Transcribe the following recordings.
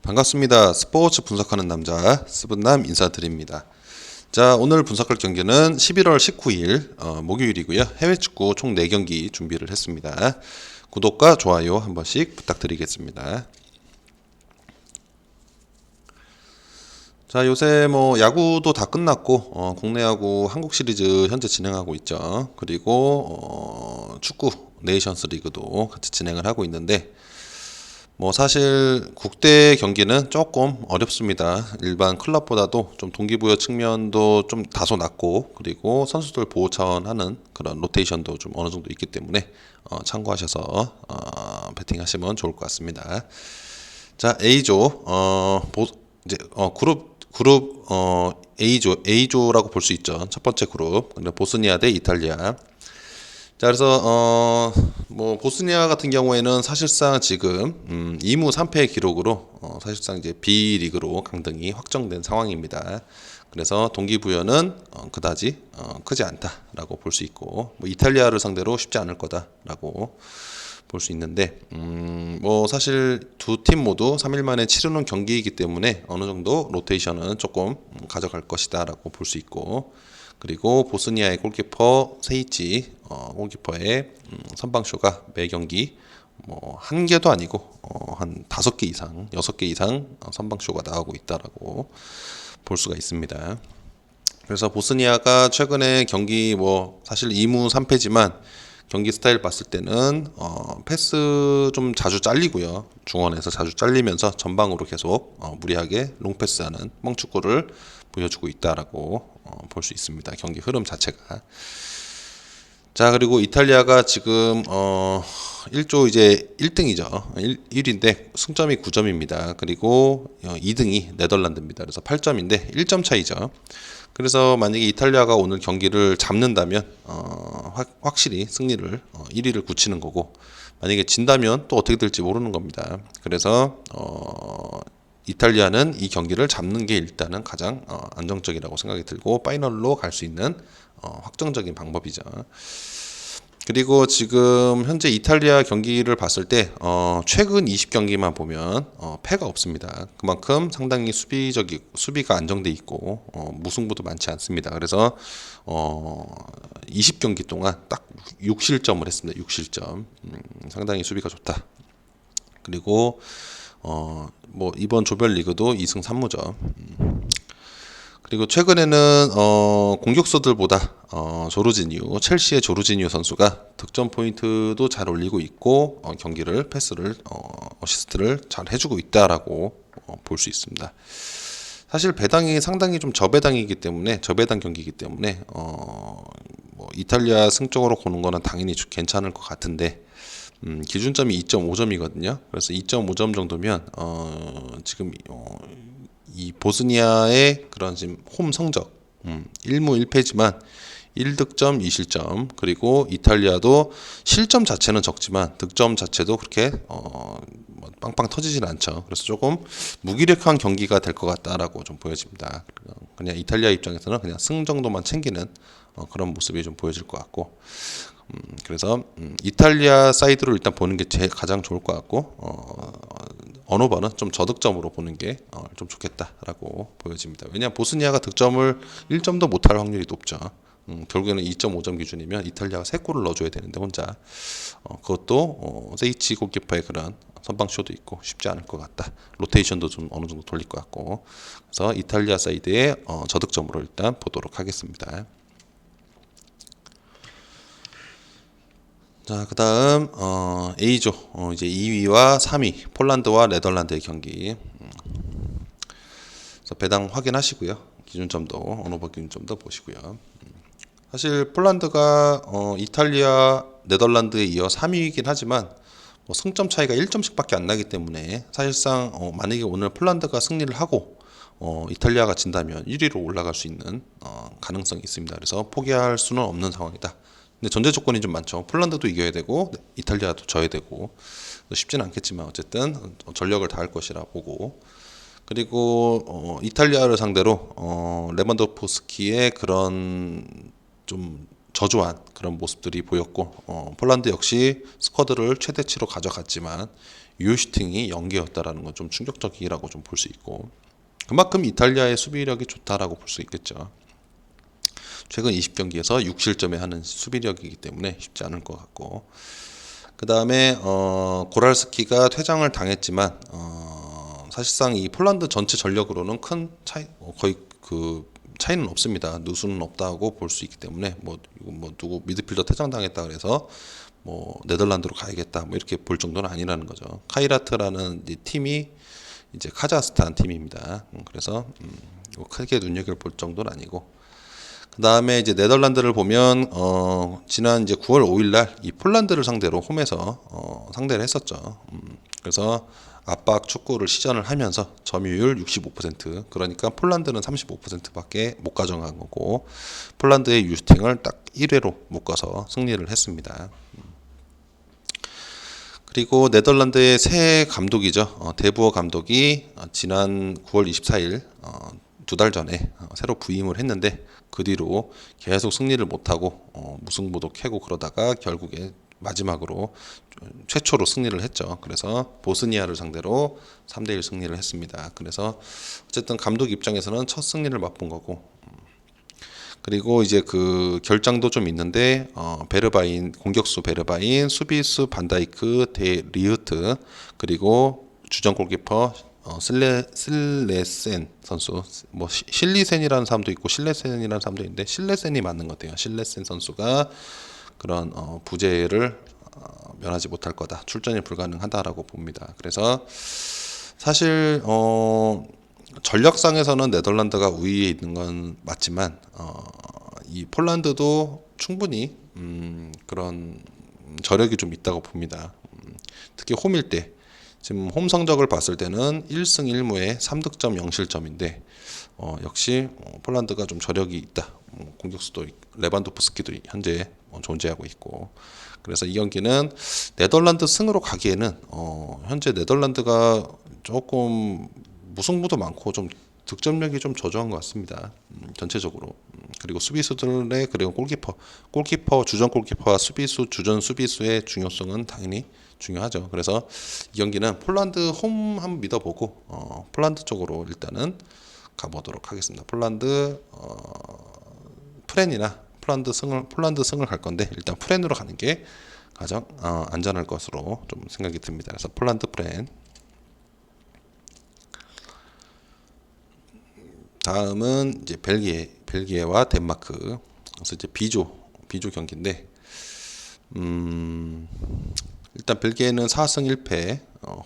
반갑습니다. 스포츠 분석하는 남자 스분남 인사드립니다. 자, 오늘 분석할 경기는 11월 19일 목요일이고요. 해외 축구 총 4경기 준비를 했습니다. 구독과 좋아요 한 번씩 부탁드리겠습니다. 자, 요새 뭐 야구도 다 끝났고 국내 야구 한국 시리즈 현재 진행하고 있죠. 그리고 축구 네이션스 리그도 같이 진행을 하고 있는데 뭐 사실 국대 경기는 조금 어렵습니다. 일반 클럽보다도 좀 동기부여 측면도 좀 다소 낮고, 그리고 선수들 보호 차원하는 그런 로테이션도 좀 어느 정도 있기 때문에 참고하셔서 배팅하시면 좋을 것 같습니다. 자, A조 이제 그룹 A조라고 볼 수 있죠. 첫 번째 그룹 보스니아 대 이탈리아. 자, 그래서 뭐 보스니아 같은 경우에는 사실상 지금 2무 3패의 기록으로 사실상 이제 B리그로 강등이 확정된 상황입니다. 그래서 동기부여는 그다지 크지 않다라고 볼 수 있고, 뭐 이탈리아를 상대로 쉽지 않을 거다라고 볼 수 있는데, 뭐 사실 두 팀 모두 3일 만에 치르는 경기이기 때문에 어느 정도 로테이션은 조금 가져갈 것이다라고 볼 수 있고, 그리고 보스니아의 골키퍼 세이치 골키퍼의 선방쇼가 매 경기 뭐 한 개도 아니고 한 5개 이상, 6개 이상 선방쇼가 나오고 있다라고 볼 수가 있습니다. 그래서 보스니아가 최근에 경기 뭐 사실 2무 3패지만 경기 스타일 봤을 때는 패스 좀 자주 잘리고요. 중원에서 자주 잘리면서 전방으로 계속 무리하게 롱패스하는 멍축구를 보여주고 있다라고 볼 수 있습니다. 경기 흐름 자체가. 자, 그리고 이탈리아가 지금 1조 이제 1등이죠. 1위인데 승점이 9점입니다. 그리고 2등이 네덜란드입니다. 그래서 8점인데 1점 차이죠. 그래서 만약에 이탈리아가 오늘 경기를 잡는다면 확실히 승리를 1위를 굳히는 거고, 만약에 진다면 또 어떻게 될지 모르는 겁니다. 그래서 이탈리아는 이 경기를 잡는 게 일단은 가장 안정적이라고 생각이 들고 파이널로 갈 수 있는 확정적인 방법이죠. 그리고 지금 현재 이탈리아 경기를 봤을 때 최근 20경기만 보면 패가 없습니다. 그만큼 상당히 수비가 안정돼 있고 무승부도 많지 않습니다. 그래서 20경기 동안 딱 6실점을 했습니다. 6실점. 상당히 수비가 좋다. 그리고 뭐 이번 조별리그도 2승 3무죠. 그리고 최근에는 공격수들보다 조르지니오, 첼시의 조르지니오 선수가 득점 포인트도 잘 올리고 있고 경기를 패스를 어시스트를 잘 해주고 있다라고 볼 수 있습니다. 사실 배당이 상당히 좀 저배당 경기이기 때문에 뭐 이탈리아 승적으로 보는 거는 당연히 괜찮을 것 같은데, 기준점이 2.5점이거든요. 그래서 2.5점 정도면 지금 이 보스니아의 그런 지금 홈 성적 1무 1패지만 1득점 2실점, 그리고 이탈리아도 실점 자체는 적지만 득점 자체도 그렇게 뭐 빵빵 터지진 않죠. 그래서 조금 무기력한 경기가 될 것 같다라고 좀 보여집니다. 그냥 이탈리아 입장에서는 그냥 승 정도만 챙기는 그런 모습이 좀 보여질 것 같고, 그래서 이탈리아 사이드로 일단 보는 게 가장 좋을 것 같고, 어느 번은 좀 저득점으로 보는 게 좀 좋겠다라고 보여집니다. 왜냐하면 보스니아가 득점을 1점도 못할 확률이 높죠. 결국에는 2.5점 기준이면 이탈리아가 3골을 넣어줘야 되는데 혼자 그것도 세이치 골키퍼의 그런 선방쇼도 있고 쉽지 않을 것 같다. 로테이션도 좀 어느 정도 돌릴 것 같고, 그래서 이탈리아 사이드의 저득점으로 일단 보도록 하겠습니다. 자, 그다음 A조 이제 2위와 3위 폴란드와 네덜란드의 경기. 그래서 배당 확인하시고요. 기준점도 언어버 기준점도 보시고요. 사실 폴란드가 이탈리아, 네덜란드에 이어 3위이긴 하지만 뭐 승점 차이가 1점씩밖에 안 나기 때문에 사실상 만약에 오늘 폴란드가 승리를 하고 이탈리아가 진다면 1위로 올라갈 수 있는 가능성이 있습니다. 그래서 포기할 수는 없는 상황이다. 근데 전제 조건이 좀 많죠. 폴란드도 이겨야 되고 이탈리아도 져야 되고 쉽지는 않겠지만 어쨌든 전력을 다할 것이라 보고, 그리고 이탈리아를 상대로 레반도프스키의 그런 좀 저조한 그런 모습들이 보였고 폴란드 역시 스쿼드를 최대치로 가져갔지만 유효 슈팅이 0개였다라는 건 좀 충격적이라고 좀 볼 수 있고 그만큼 이탈리아의 수비력이 좋다라고 볼 수 있겠죠. 최근 20경기에서 6실점에 하는 수비력이기 때문에 쉽지 않을 것 같고 그 다음에 고랄스키가 퇴장을 당했지만 사실상 이 폴란드 전체 전력으로는 큰 차이 거의 그 차이는 없습니다. 누수는 없다고 볼 수 있기 때문에 누구 미드필더 퇴장당했다 그래서 네덜란드로 가야겠다 이렇게 볼 정도는 아니라는 거죠. 카이라트라는 팀이 이제 카자흐스탄 팀입니다. 그래서 크게 눈여겨볼 정도는 아니고 그 다음에 이제 네덜란드를 보면 지난 이제 9월 5일날 이 폴란드를 상대로 홈에서 상대를 했었죠. 그래서 압박 축구를 시전을 하면서 점유율 65% 그러니까 폴란드는 35%밖에 못 가져간 거고 폴란드의 유슈팅을 딱 1회로 묶어서 승리를 했습니다. 그리고 네덜란드의 새 감독이죠. 데부어 감독이 지난 9월 24일 2달 전에 새로 부임을 했는데 그 뒤로 계속 승리를 못하고 무승부도 캐고 그러다가 결국에 마지막으로 최초로 승리를 했죠. 그래서 보스니아를 상대로 3대1 승리를 했습니다. 그래서 어쨌든 감독 입장에서는 첫 승리를 맛본 거고 그리고 이제 그 결장도 좀 있는데 베르바인 공격수 베르바인 수비수 반다이크 데 리흐트 그리고 주전 골키퍼 실레센 선수 실리센이라는 사람도 있고 실레센이라는 사람도 있는데 실레센이 맞는 것 같아요. 실레센 선수가 그런 부재를 면하지 못할 거다. 출전이 불가능하다라고 봅니다. 그래서 사실 전력상에서는 네덜란드가 우위에 있는 건 맞지만 이 폴란드도 충분히 그런 저력이 좀 있다고 봅니다. 특히 홈일 때 지금 홈 성적을 봤을 때는 1승 1무에 3득점 0실점인데 역시 폴란드가 좀 저력이 있다. 공격수도 레반도프스키도 현재 존재하고 있고 그래서 이 경기는 네덜란드 승으로 가기에는 현재 네덜란드가 조금 무승부도 많고 좀 득점력이 좀 저조한 것 같습니다. 전체적으로. 그리고 수비수들의 그리고 골키퍼 주전 골키퍼와 수비수 주전 수비수의 중요성은 당연히 중요하죠. 그래서 이 경기는 폴란드 홈 한번 믿어보고 폴란드 쪽으로 일단은 가보도록 하겠습니다. 폴란드 폴란드 승을 갈 건데 일단 프렌으로 가는 게 가장 안전할 것으로 좀 생각이 듭니다. 그래서 폴란드 프렌. 다음은 이제 벨기에와 덴마크. 그래서 이제 비조 경기인데 일단 벨기에는 4승 1패,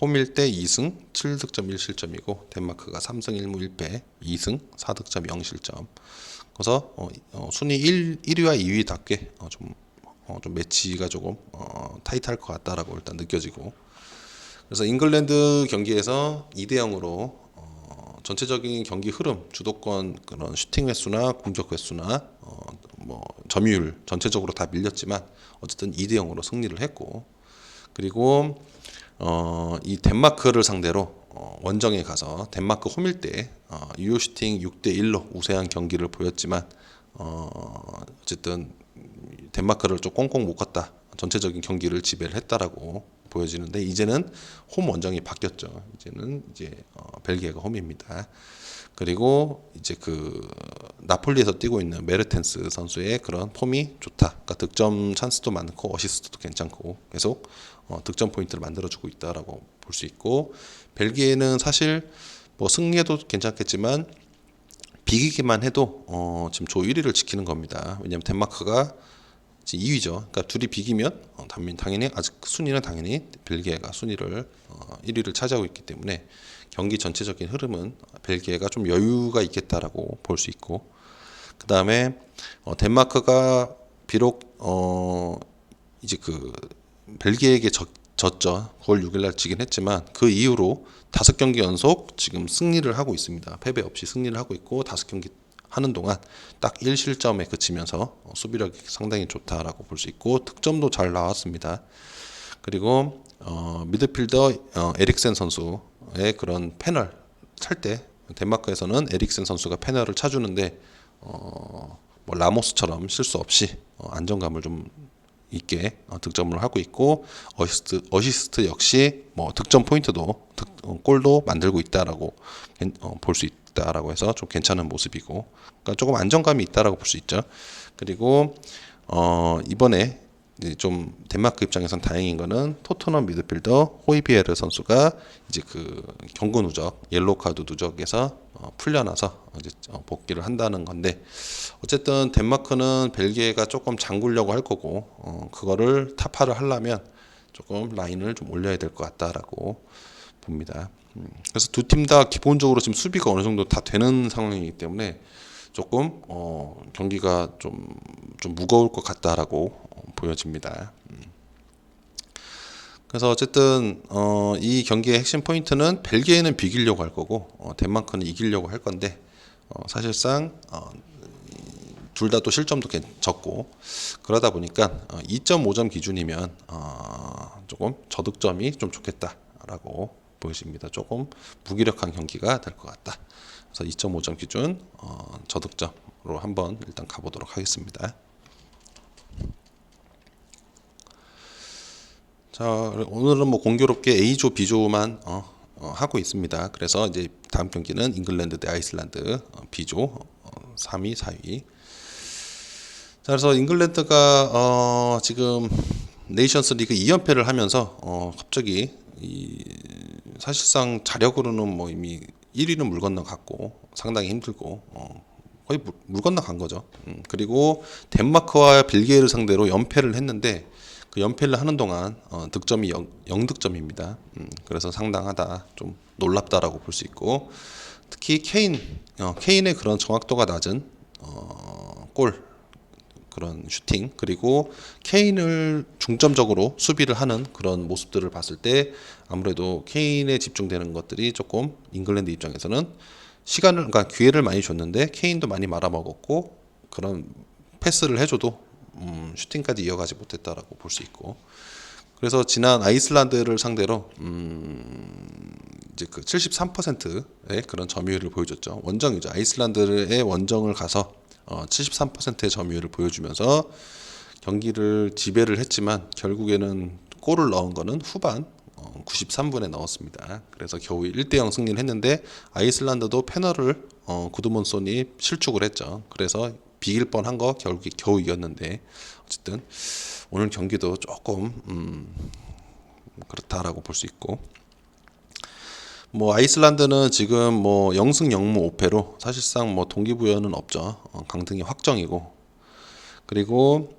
홈일 때 2승 7득점 1실점이고 덴마크가 3승 1무 1패 2승 4득점 0실점. 그래서 순위 1위와 2위답게 좀 매치가 조금 타이트할 것 같다라고 일단 느껴지고 그래서 잉글랜드 경기에서 2대 0으로 전체적인 경기 흐름, 주도권 그런 슈팅 횟수나 공격 횟수나 점유율 전체적으로 다 밀렸지만 어쨌든 2대 0으로 승리를 했고 그리고 이 덴마크를 상대로 원정에 가서 덴마크 홈일 때 유효 슈팅 6대 1로 우세한 경기를 보였지만 어쨌든 덴마크를 좀 꽁꽁 묶었다. 전체적인 경기를 지배를 했다라고 보여지는데 이제는 홈 원정이 바뀌었죠. 이제는 벨기에가 홈입니다. 그리고 이제 그 나폴리에서 뛰고 있는 메르텐스 선수의 그런 폼이 좋다. 그러니까 득점 찬스도 많고 어시스트도 괜찮고 계속 득점 포인트를 만들어주고 있다라고 볼 수 있고 벨기에는 사실 승리해도 괜찮겠지만 비기기만 해도 지금 조 1위를 지키는 겁니다. 왜냐하면 덴마크가 2위죠. 그러니까 둘이 비기면 당연히 아직 순위는 당연히 벨기에가 순위를 1위를 차지하고 있기 때문에 경기 전체적인 흐름은 벨기에가 좀 여유가 있겠다라고 볼 수 있고 그 다음에 덴마크가 비록 이제 그 벨기에에게 졌죠. 9월 6일날 지긴 했지만 그 이후로 5경기 연속 지금 승리를 하고 있습니다. 패배 없이 승리를 하고 있고 5경기 하는 동안 딱 1실점에 그치면서 수비력이 상당히 좋다라고 볼 수 있고 득점도 잘 나왔습니다. 그리고 미드필더 에릭센 선수의 그런 패널 찰 때 덴마크에서는 에릭센 선수가 패널을 차주는데 뭐 라모스처럼 실수 없이 안정감을 좀 있게 득점을 하고 있고, 어시스트 역시 뭐 득점 포인트도 골도 만들고 있다라고 볼 수 있다라고 해서 좀 괜찮은 모습이고, 그러니까 조금 안정감이 있다라고 볼 수 있죠. 그리고 이번에 이제 좀 덴마크 입장에선 다행인 거는 토트넘 미드필더 호이비에르 선수가 이제 그 경고 누적, 옐로우 카드 누적에서 풀려나서 이제 복귀를 한다는 건데, 어쨌든 덴마크는 벨기에가 조금 장구려고 할 거고, 그거를 타파를 하려면 조금 라인을 좀 올려야 될 것 같다라고 봅니다. 그래서 두 팀 다 기본적으로 지금 수비가 어느 정도 다 되는 상황이기 때문에 조금 경기가 좀 무거울 것 같다라고 보여집니다. 그래서 어쨌든 이 경기의 핵심 포인트는 벨기에는 비기려고 할 거고, 덴마크는 이기려고 할 건데, 사실상 둘 다 또 실점도 적고, 그러다 보니까 2.5점 기준이면 조금 저득점이 좀 좋겠다라고 보여집니다. 조금 무기력한 경기가 될 것 같다. 그래서 2.5점 기준 저득점으로 한번 일단 가보도록 하겠습니다. 자, 오늘은 뭐 공교롭게 A조, B조만 하고 있습니다. 그래서 이제 다음 경기는 잉글랜드 대 아이슬란드, B조 3위, 4위. 자, 그래서 잉글랜드가 지금 네이션스 리그 2연패를 하면서 갑자기 사실상 자력으로는 뭐 이미 1위는 물 건너갔고 상당히 힘들고 거의 물 건너간 거죠. 그리고 덴마크와 벨기에를 상대로 연패를 했는데, 그 연패를 하는 동안 득점이 0득점입니다. 그래서 상당하다, 좀 놀랍다라고 볼 수 있고, 특히 케인의 그런 정확도가 낮은 골, 그런 슈팅, 그리고 케인을 중점적으로 수비를 하는 그런 모습들을 봤을 때 아무래도 케인에 집중되는 것들이 조금 잉글랜드 입장에서는 그러니까 기회를 많이 줬는데 케인도 많이 말아먹었고, 그런 패스를 해줘도 슈팅까지 이어가지 못했다라고 볼 수 있고, 그래서 지난 아이슬란드를 상대로 이제 그 73%의 그런 점유율을 보여줬죠. 원정이죠. 아이슬란드의 원정을 가서 73%의 점유율을 보여주면서 경기를 지배를 했지만, 결국에는 골을 넣은 거는 후반 93분에 넣었습니다. 그래서 겨우 1대0 승리를 했는데, 아이슬란드도 페널을 구드문손이 실축을 했죠. 그래서 비길 뻔한 거 결국에 겨우 이겼는데, 어쨌든 오늘 경기도 조금 그렇다라고 볼 수 있고, 뭐 아이슬란드는 지금 뭐 0승 0무 5패로 사실상 뭐 동기부여는 없죠. 강등이 확정이고, 그리고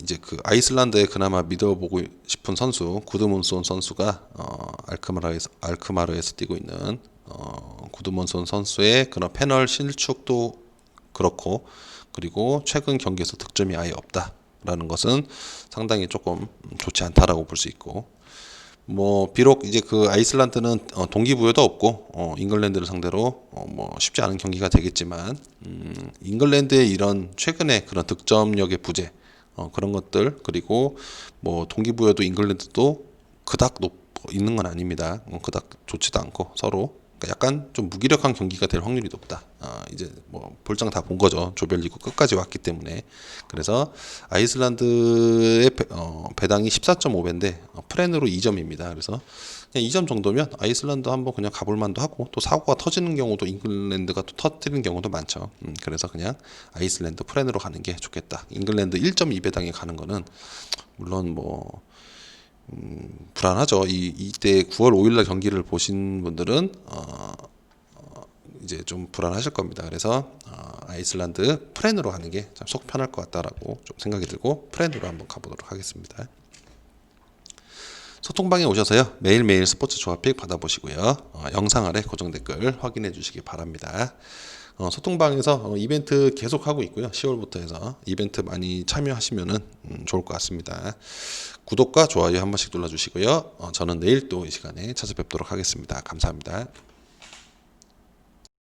이제 그 아이슬란드에 그나마 믿어보고 싶은 선수 구드문손 선수가 알크마르에서 뛰고 있는 구드문손 선수의 그런 페널 실축도 그렇고, 그리고 최근 경기에서 득점이 아예 없다라는 것은 상당히 조금 좋지 않다라고 볼 수 있고, 뭐 비록 이제 그 아이슬란드는 동기부여도 없고 잉글랜드를 상대로 뭐 쉽지 않은 경기가 되겠지만, 잉글랜드의 이런 최근의 그런 득점력의 부재, 그런 것들, 그리고 뭐 동기부여도 잉글랜드도 그닥 있는 건 아닙니다. 그닥 좋지도 않고 서로 약간 좀 무기력한 경기가 될 확률이 높다. 이제 뭐 볼장 다 본 거죠. 조별리그 끝까지 왔기 때문에. 그래서 아이슬란드의 배당이 14.5배인데 프렌으로 2점입니다. 그래서 그냥 2점 정도면 아이슬란드 한번 그냥 가볼 만도 하고, 또 사고가 터지는 경우도 잉글랜드가 또 터뜨리는 경우도 많죠. 그래서 그냥 아이슬란드 프렌으로 가는 게 좋겠다. 잉글랜드 1.2배당에 가는 거는 물론 뭐 불안하죠. 이때 9월 5일날 경기를 보신 분들은 이제 좀 불안하실 겁니다. 그래서 아이슬란드 프렌으로 가는 게 참 속 편할 것 같다라고 좀 생각이 들고, 프렌으로 한번 가보도록 하겠습니다. 소통방에 오셔서요, 매일매일 스포츠 조합픽 받아보시고요, 영상 아래 고정 댓글 확인해 주시기 바랍니다. 소통방에서 이벤트 계속 하고 있고요. 10월부터 해서 이벤트 많이 참여하시면은 좋을 것 같습니다. 구독과 좋아요 한 번씩 눌러주시고요. 저는 내일 또 이 시간에 찾아뵙도록 하겠습니다. 감사합니다.